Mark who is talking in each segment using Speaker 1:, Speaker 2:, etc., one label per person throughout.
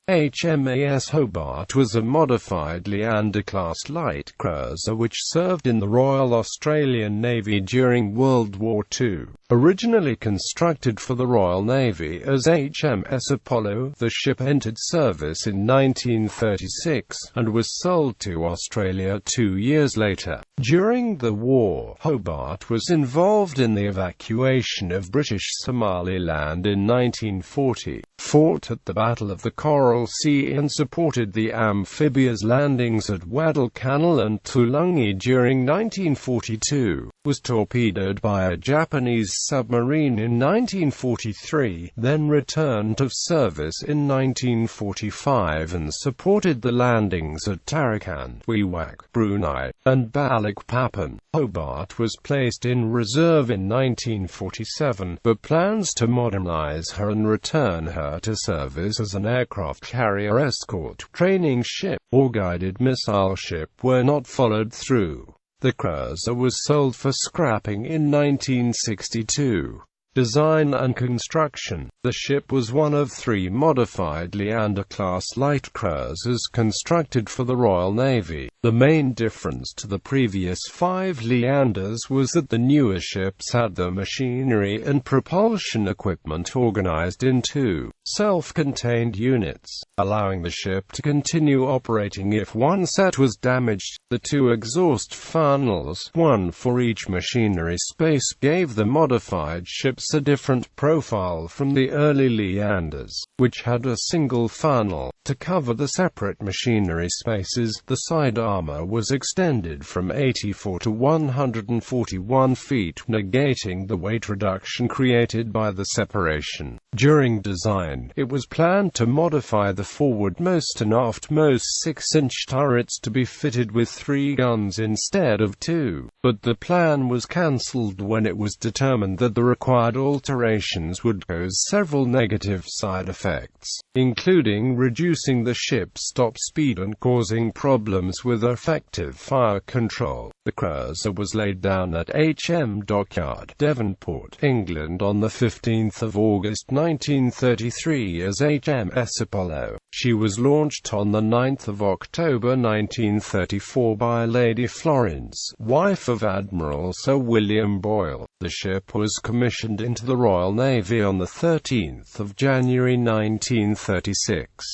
Speaker 1: HMAS Hobart was a modified Leander-class light cruiser which served in the Royal Australian Navy during World War II. Originally constructed for the Royal Navy as HMS Apollo, the ship entered service in 1936, and was sold to Australia 2 years later. During the war, Hobart was involved in the evacuation of British Somaliland in 1940, fought at the Battle of the Coral Sea and supported the amphibious landings at Guadalcanal and Tulagi during 1942, was torpedoed by a Japanese submarine in 1943, then returned to service in 1945 and supported the landings at Tarakan, Wewak, Brunei, and Balikpapan.Hobart was placed in reserve in 1947, but plans to modernise her and return her to service as an aircraft carrier escort, training ship, or guided missile ship were not followed through. The cruiser was sold for scrapping in 1962. Design and construction. The ship was one of 3 modified Leander-class light cruisers constructed for the Royal Navy. The main difference to the previous 5 Leanders was that the newer ships had the machinery and propulsion equipment organized in 2 self-contained units, allowing the ship to continue operating if one set was damaged. The 2 exhaust funnels, one for each machinery space, gave the modified ships a different profile from the early Leanders, which had a single funnel. To cover the separate machinery spaces, the side armor was extended from 84 to 141 feet, negating the weight reduction created by the separation. During design, it was planned to modify the forwardmost and aftmost 6-inch turrets to be fitted with 3 guns instead of 2, but the plan was cancelled when it was determined that the required alterations would cause several negative side effects, including reducing the ship's top speed and causing problems with effective fire control. The cruiser was laid down at HM Dockyard, Devonport, England on 15 August 1933 as HMS Apollo. She was launched on 9 October 1934 by Lady Florence, wife of Admiral Sir William Boyle. The ship was commissioned into the Royal Navy on 13 January 1936.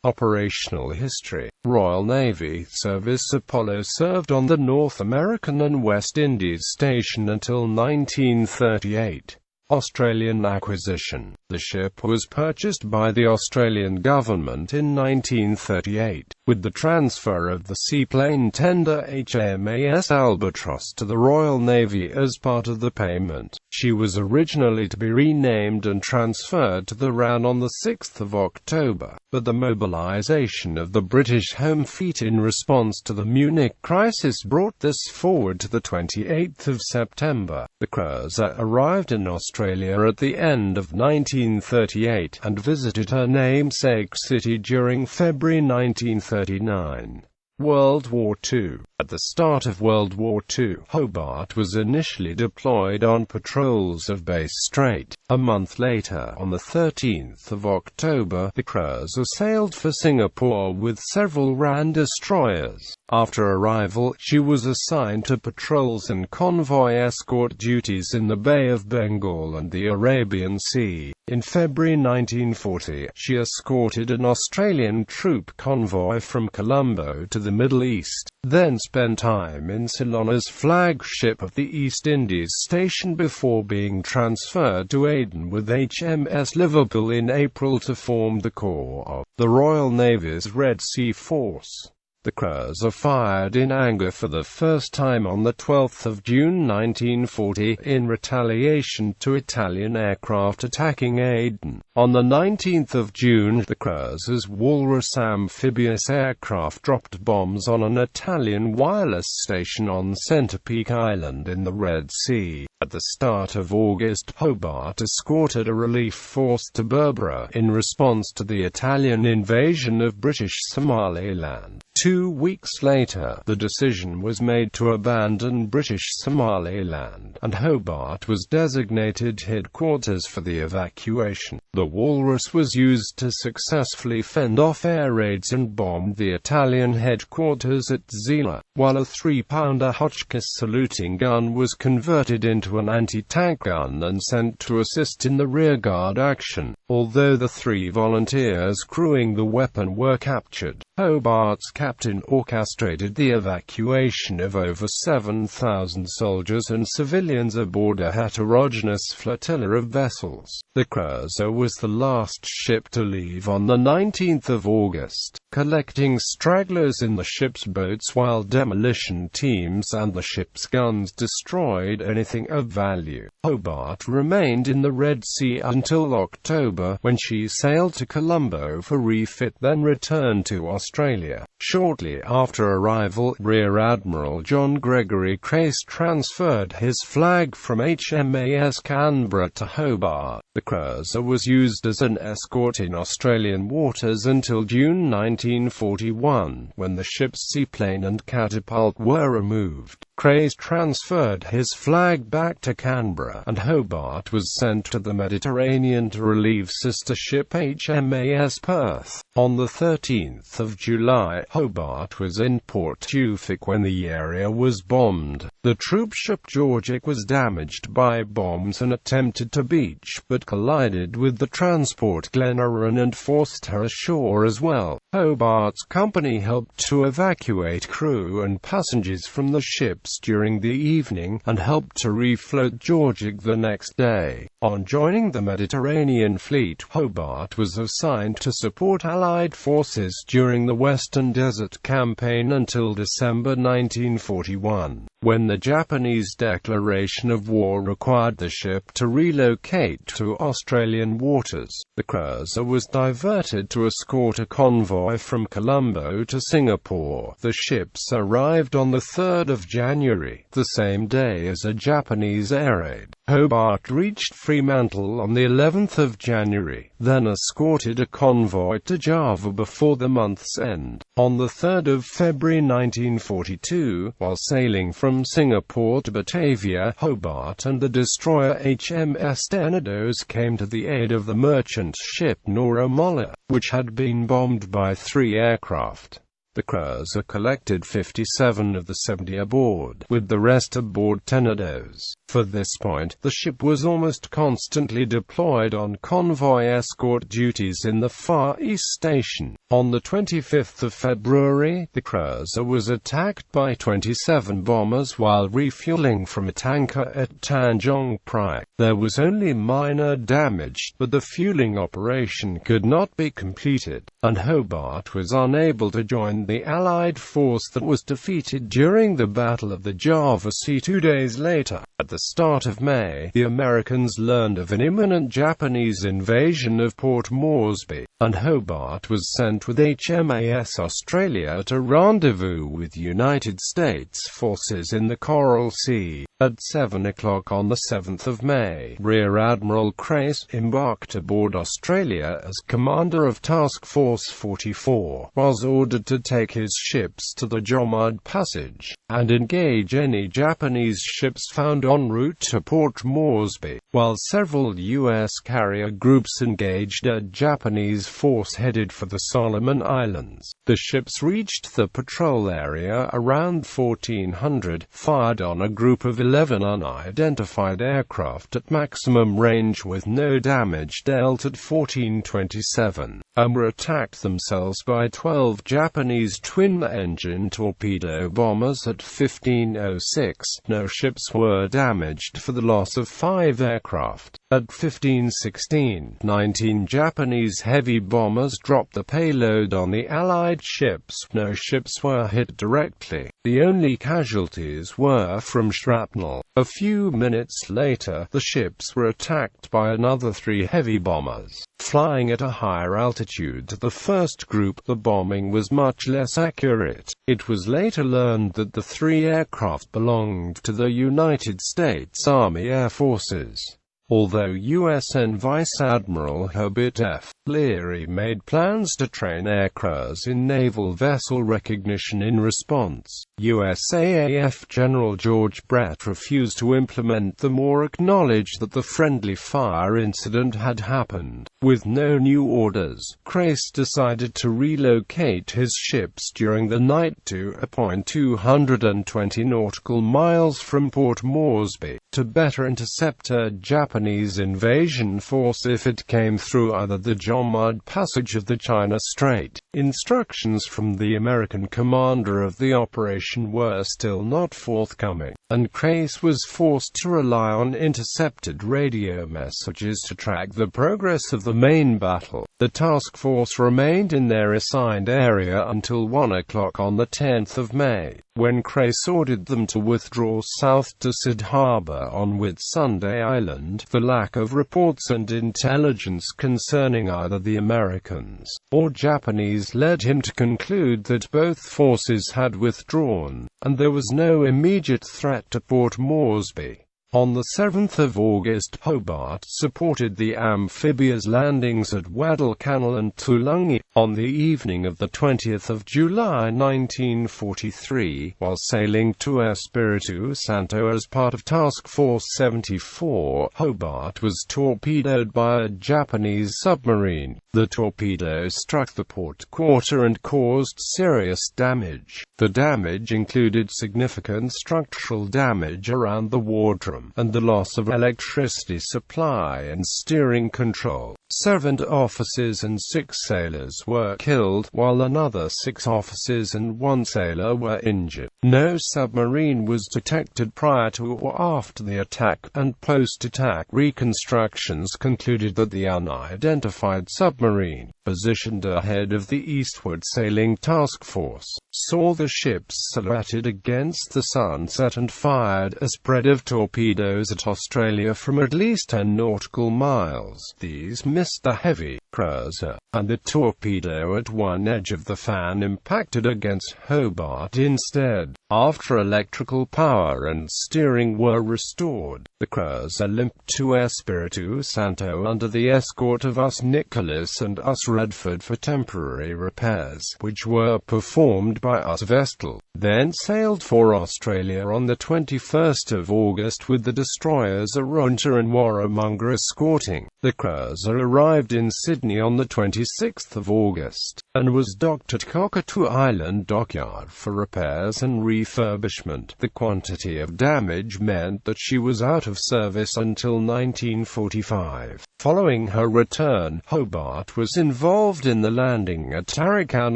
Speaker 1: Operational history. Royal Navy service. Apollo served on the North American and West Indies station until 1938. Australian acquisition. The ship was purchased by the Australian government in 1938, with the transfer of the seaplane tender HMAS Albatross to the Royal Navy as part of the payment. She was originally to be renamed and transferred to the RAN on 6 October, but the mobilisation of the British Home Fleet in response to the Munich crisis brought this forward to the 28th of September. The cruiser arrived in Australia at the end of 1938 and visited her namesake city during February 1939. World War II. At the start of World War II, Hobart was initially deployed on patrols of Bass Strait. A month later, on 13 October, the cruiser sailed for Singapore with several RAN destroyers. After arrival, she was assigned to patrols and convoy escort duties in the Bay of Bengal and the Arabian Sea. In February 1940, she escorted an Australian troop convoy from Colombo to the Middle East, then spent time in Ceylon as flagship of the East Indies station before being transferred to Aden with HMS Liverpool in April to form the core of the Royal Navy's Red Sea Force. The cruiser fired in anger for the first time on 12 June 1940, in retaliation to Italian aircraft attacking Aden. On 19 June, the cruiser's Walrus amphibious aircraft dropped bombs on an Italian wireless station on Centrepeak Island in the Red Sea. At the start of August, Hobart escorted a relief force to Berbera in response to the Italian invasion of British Somaliland. 2 weeks later, the decision was made to abandon British Somaliland, and Hobart was designated headquarters for the evacuation. The Walrus was used to successfully fend off air raids and bombed the Italian headquarters at Zila, while a 3-pounder Hotchkiss saluting gun was converted into an anti-tank gun and sent to assist in the rearguard action. Although the 3 volunteers crewing the weapon were captured, Hobart's captain orchestrated the evacuation of over 7,000 soldiers and civilians aboard a heterogeneous flotilla of vessels. The Cruiser was the last ship to leave on the 19th of August, collecting stragglers in the ship's boats while demolition teams and the ship's guns destroyed anything of value. Hobart remained in the Red Sea until October, when she sailed to Colombo for refit, then returned to Australia. Shortly after arrival, Rear Admiral John Gregory Crace transferred his flag from HMAS Canberra to Hobart. The Cruiser was used as an escort in Australian waters until June 1941, when the ship's seaplane and catapult were removed. Crace transferred his flag back to Canberra, and Hobart was sent to the Mediterranean to relieve sister ship HMAS Perth. On the 13th of July, Hobart was in Port Tewfik when the area was bombed. The troopship Georgic was damaged by bombs and attempted to beach, but collided with the transport Glenarvan and forced her ashore as well. Hobart's company helped to evacuate crew and passengers from the ships during the evening, and helped to refloat Georgic the next day. On joining the Mediterranean Fleet, Hobart was assigned to support Allied forces during the Western Desert Campaign until December 1941, when the Japanese declaration of war required the ship to relocate to Australian waters. The Cruiser was diverted to escort a convoy from Colombo to Singapore. The ships arrived on the 3rd of January, the same day as a Japanese air raid. Hobart reached Fremantle on the 11th of January, then escorted a convoy to Java before the month's end. On the 3rd of February 1942, while sailing from Singapore to Batavia, Hobart and the destroyer HMS Tenedos came to the aid of the merchant ship Nora Molla, which had been bombed by 3 aircraft. The Cruiser collected 57 of the 70 aboard, with the rest aboard Tenedos. For this point, the ship was almost constantly deployed on convoy escort duties in the Far East Station. On the 25th of February, the Cruiser was attacked by 27 bombers while refueling from a tanker at Tanjong Priok. There was only minor damage, but the fueling operation could not be completed, and Hobart was unable to join the Allied force that was defeated during the Battle of the Java Sea 2 days later. At the start of May, the Americans learned of an imminent Japanese invasion of Port Moresby, and Hobart was sent with HMAS Australia to rendezvous with United States forces in the Coral Sea. At 7 o'clock on the 7th of May, Rear Admiral Crace embarked aboard Australia as commander of Task Force 44, was ordered to take his ships to the Jomard Passage, and engage any Japanese ships found en route to Port Moresby, while several U.S. carrier groups engaged a Japanese force headed for the Solomon Islands. The ships reached the patrol area around 1400, fired on a group of 11 unidentified aircraft at maximum range with no damage dealt at 1427, and were attacked themselves by 12 Japanese twin-engine torpedo bombers at 1506. No ships were damaged for the loss of 5 aircraft. At 1516, 19 Japanese heavy bombers dropped the payload on the Allied ships. No ships were hit directly. The only casualties were from shrapnel. A few minutes later, the ships were attacked by another 3 heavy bombers. Flying at a higher altitude to the first group, the bombing was much less accurate. It was later learned that the 3 aircraft belonged to the United States Army Air Forces. Although USN Vice Admiral Herbert F. Leary made plans to train aircrews in naval vessel recognition in response. USAAF General George Brett refused to implement them or acknowledge that the friendly fire incident had happened. With no new orders, Crace decided to relocate his ships during the night to a point 220 nautical miles from Port Moresby, to better intercept a Japanese invasion force if it came through either the Jomard Passage of the China Strait. Instructions from the American commander of the operation were still not forthcoming, and Crace was forced to rely on intercepted radio messages to track the progress of the main battle. The task force remained in their assigned area until 1 o'clock on the 10th of May, when Crace ordered them to withdraw south to Sid Harbor on Whitsunday Island. The lack of reports and intelligence concerning either the Americans or Japanese led him to conclude that both forces had withdrawn, and there was no immediate threat to Port Moresby. On the 7th of August, Hobart supported the amphibious landings at Guadalcanal and Tulagi. On the evening of the 20th of July 1943, while sailing to Espiritu Santo as part of Task Force 74, Hobart was torpedoed by a Japanese submarine. The torpedo struck the port quarter and caused serious damage. The damage included significant structural damage around the wardroom, and the loss of electricity supply and steering control. 7 officers and 6 sailors were killed, while another 6 officers and 1 sailor were injured. No submarine was detected prior to or after the attack, and post-attack reconstructions concluded that the unidentified submarine, positioned ahead of the eastward sailing task force, saw the ships silhouetted against the sunset and fired a spread of torpedoes at Australia from at least 10 nautical miles. These missed the heavy cruiser, and the torpedo at one edge of the fan impacted against Hobart instead. After electrical power and steering were restored, the cruiser limped to Espiritu Santo under the escort of US Nicholas and US Redford for temporary repairs, which were performed by US Vestal, then sailed for Australia on the 21st of August with the destroyers Arunta and Warramunga escorting. The cruiser arrived in Sydney on the 26th of August, and was docked at Cockatoo Island Dockyard for repairs and refurbishment. The quantity of damage meant that she was out of service until 1945. Following her return, Hobart was involved in the landing at Tarakan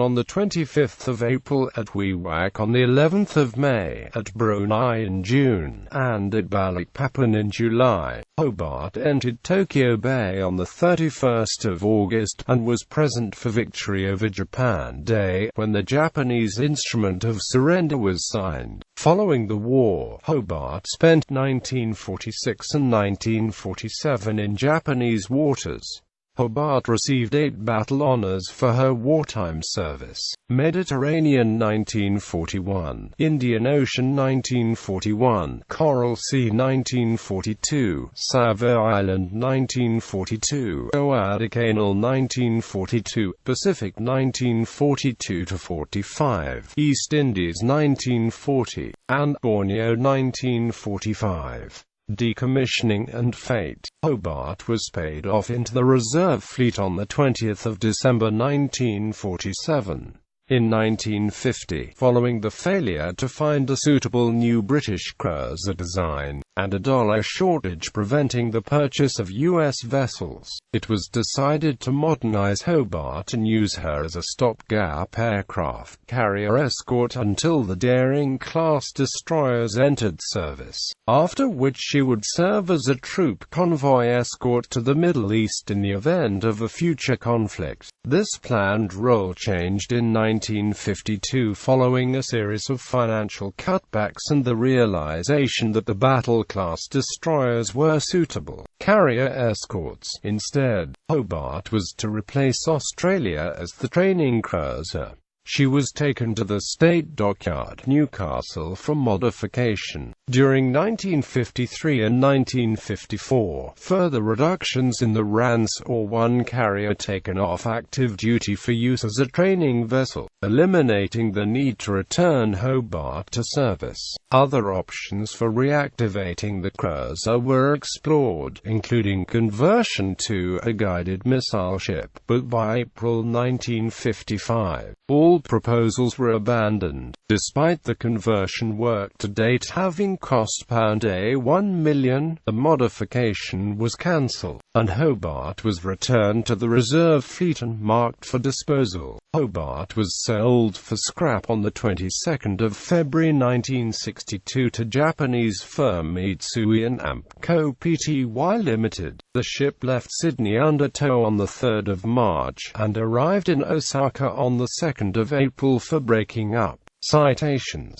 Speaker 1: on the 25th of April, at Wewak on the 11th of May, at Brunei in June, and at Balikpapan in July. Hobart entered Tokyo Bay on the 31st of August, and was present for victory over Japan Day, when the Japanese instrument of surrender was signed. Following the war, Hobart spent 1946 and 1947 in Japanese waters. Hobart received 8 battle honors for her wartime service: Mediterranean 1941, Indian Ocean 1941, Coral Sea 1942, Savo Island 1942, Guadalcanal 1942, Pacific 1942-45, East Indies 1940, and Borneo 1945. Decommissioning and fate. Hobart was paid off into the reserve fleet on the 20th of December 1947. In 1950, following the failure to find a suitable new British cruiser design, and a dollar shortage preventing the purchase of U.S. vessels, it was decided to modernize Hobart and use her as a stopgap aircraft carrier escort until the Leander-class destroyers entered service, after which she would serve as a troop convoy escort to the Middle East in the event of a future conflict. This planned role changed in 1952 following a series of financial cutbacks and the realization that the battle-class destroyers were suitable carrier escorts. Instead, Hobart was to replace Australia as the training cruiser. She was taken to the State Dockyard, Newcastle, for modification. During 1953 and 1954, further reductions in the RAN saw one carrier taken off active duty for use as a training vessel, eliminating the need to return Hobart to service. Other options for reactivating the cruiser were explored, including conversion to a guided missile ship, but by April 1955, all proposals were abandoned, despite the conversion work to date having cost £1 million. The modification was cancelled, and Hobart was returned to the reserve fleet and marked for disposal. Hobart was sold for scrap on the 22nd of February 1962 to Japanese firm Mitsui & Co. Pty Limited. The ship left Sydney under tow on the 3rd of March, and arrived in Osaka on the 2nd of April for breaking up. Citations